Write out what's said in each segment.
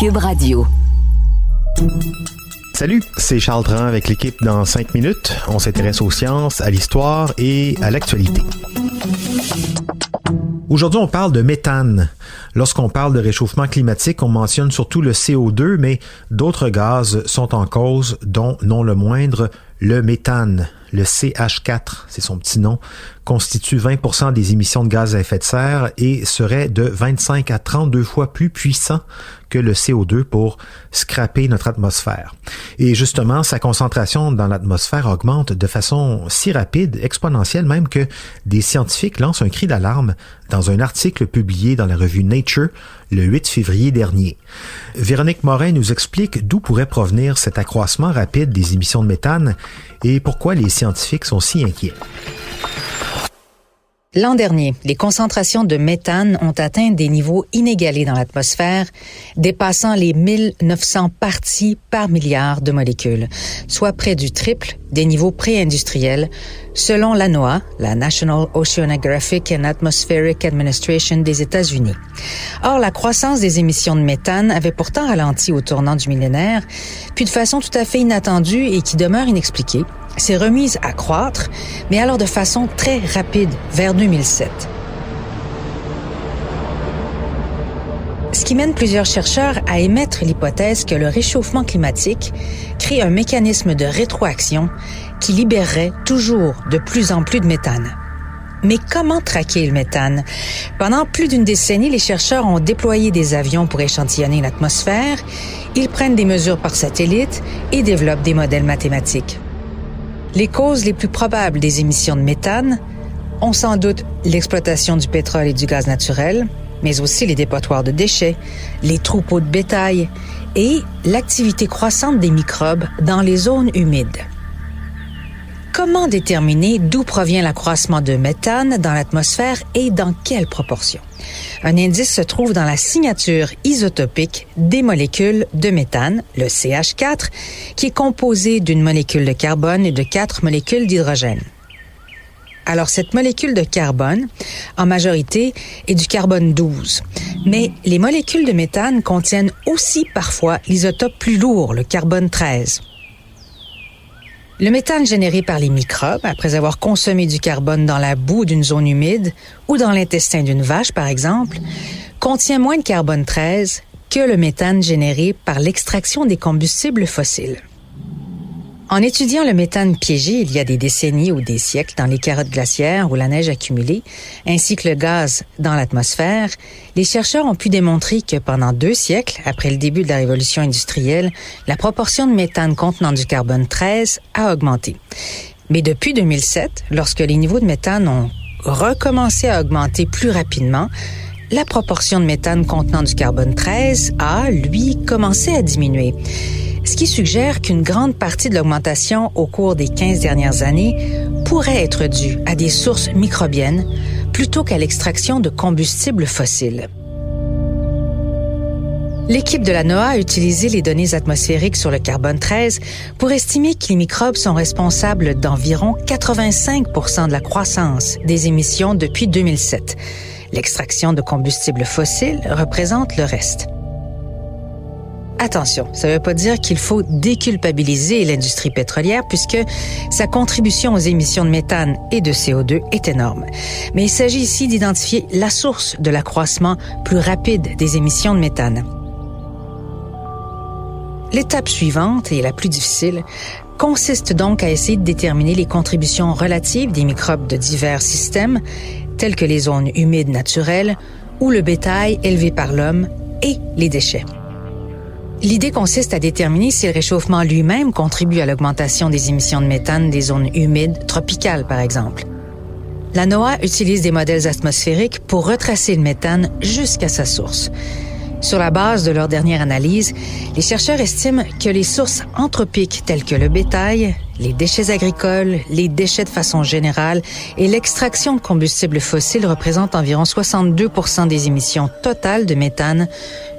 Cube Radio. Salut, c'est Charles Dran avec l'équipe dans 5 minutes. On s'intéresse aux sciences, à l'histoire et à l'actualité. Aujourd'hui, on parle de méthane. Lorsqu'on parle de réchauffement climatique, on mentionne surtout le CO2, mais d'autres gaz sont en cause, dont, non le moindre, le méthane. Le CH4, c'est son petit nom, constitue 20% des émissions de gaz à effet de serre et serait de 25 à 32 fois plus puissant que le CO2 pour scraper notre atmosphère. Et justement, sa concentration dans l'atmosphère augmente de façon si rapide, exponentielle même, que des scientifiques lancent un cri d'alarme dans un article publié dans la revue Nature le 8 février dernier. Véronique Morin nous explique d'où pourrait provenir cet accroissement rapide des émissions de méthane et pourquoi les scientifiques sont si inquiets. L'an dernier, les concentrations de méthane ont atteint des niveaux inégalés dans l'atmosphère, dépassant les 1900 parties par milliard de molécules, soit près du triple des niveaux pré-industriels, selon la NOAA, la National Oceanographic and Atmospheric Administration des États-Unis. Or, la croissance des émissions de méthane avait pourtant ralenti au tournant du millénaire, puis de façon tout à fait inattendue et qui demeure inexpliquée, s'est remise à croître, mais alors de façon très rapide, vers 2007. Ce qui mène plusieurs chercheurs à émettre l'hypothèse que le réchauffement climatique crée un mécanisme de rétroaction qui libérerait toujours de plus en plus de méthane. Mais comment traquer le méthane? Pendant plus d'une décennie, les chercheurs ont déployé des avions pour échantillonner l'atmosphère, ils prennent des mesures par satellite et développent des modèles mathématiques. Les causes les plus probables des émissions de méthane ont sans doute l'exploitation du pétrole et du gaz naturel, mais aussi les dépotoirs de déchets, les troupeaux de bétail et l'activité croissante des microbes dans les zones humides. Comment déterminer d'où provient l'accroissement de méthane dans l'atmosphère et dans quelle proportion? Un indice se trouve dans la signature isotopique des molécules de méthane, le CH4, qui est composé d'une molécule de carbone et de 4 molécules d'hydrogène. Alors, cette molécule de carbone, en majorité, est du carbone 12. Mais les molécules de méthane contiennent aussi parfois l'isotope plus lourd, le carbone 13. Le méthane généré par les microbes, après avoir consommé du carbone dans la boue d'une zone humide ou dans l'intestin d'une vache, par exemple, contient moins de carbone 13 que le méthane généré par l'extraction des combustibles fossiles. En étudiant le méthane piégé il y a des décennies ou des siècles dans les carottes glaciaires ou la neige accumulée, ainsi que le gaz dans l'atmosphère, les chercheurs ont pu démontrer que pendant 2 siècles, après le début de la révolution industrielle, la proportion de méthane contenant du carbone 13 a augmenté. Mais depuis 2007, lorsque les niveaux de méthane ont recommencé à augmenter plus rapidement, la proportion de méthane contenant du carbone 13 a, lui, commencé à diminuer. Ce qui suggère qu'une grande partie de l'augmentation au cours des 15 dernières années pourrait être due à des sources microbiennes plutôt qu'à l'extraction de combustibles fossiles. L'équipe de la NOAA a utilisé les données atmosphériques sur le carbone 13 pour estimer que les microbes sont responsables d'environ 85% de la croissance des émissions depuis 2007. L'extraction de combustibles fossiles représente le reste. Attention, ça ne veut pas dire qu'il faut déculpabiliser l'industrie pétrolière puisque sa contribution aux émissions de méthane et de CO2 est énorme. Mais il s'agit ici d'identifier la source de l'accroissement plus rapide des émissions de méthane. L'étape suivante, et la plus difficile, consiste donc à essayer de déterminer les contributions relatives des microbes de divers systèmes, tels que les zones humides naturelles ou le bétail élevé par l'homme et les déchets. L'idée consiste à déterminer si le réchauffement lui-même contribue à l'augmentation des émissions de méthane des zones humides tropicales, par exemple. La NOAA utilise des modèles atmosphériques pour retracer le méthane jusqu'à sa source. Sur la base de leur dernière analyse, les chercheurs estiment que les sources anthropiques telles que le bétail, les déchets agricoles, les déchets de façon générale et l'extraction de combustibles fossiles représentent environ 62% des émissions totales de méthane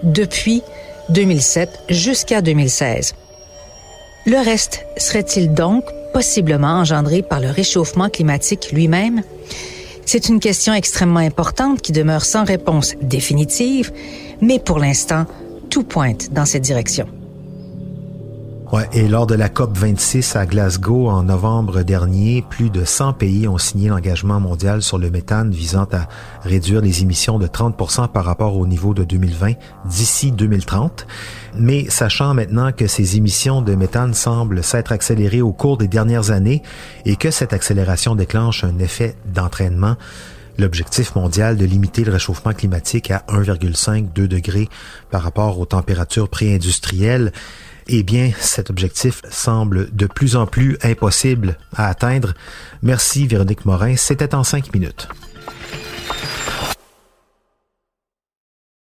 depuis 2007 jusqu'à 2016. Le reste serait-il donc possiblement engendré par le réchauffement climatique lui-même? C'est une question extrêmement importante qui demeure sans réponse définitive, mais pour l'instant, tout pointe dans cette direction. Ouais, et lors de la COP26 à Glasgow en novembre dernier, plus de 100 pays ont signé l'engagement mondial sur le méthane visant à réduire les émissions de 30% par rapport au niveau de 2020 d'ici 2030. Mais sachant maintenant que ces émissions de méthane semblent s'être accélérées au cours des dernières années et que cette accélération déclenche un effet d'entraînement, l'objectif mondial de limiter le réchauffement climatique à 1,5-2 degrés par rapport aux températures pré-industrielles, eh bien, cet objectif semble de plus en plus impossible à atteindre. Merci Véronique Morin, c'était en 5 minutes.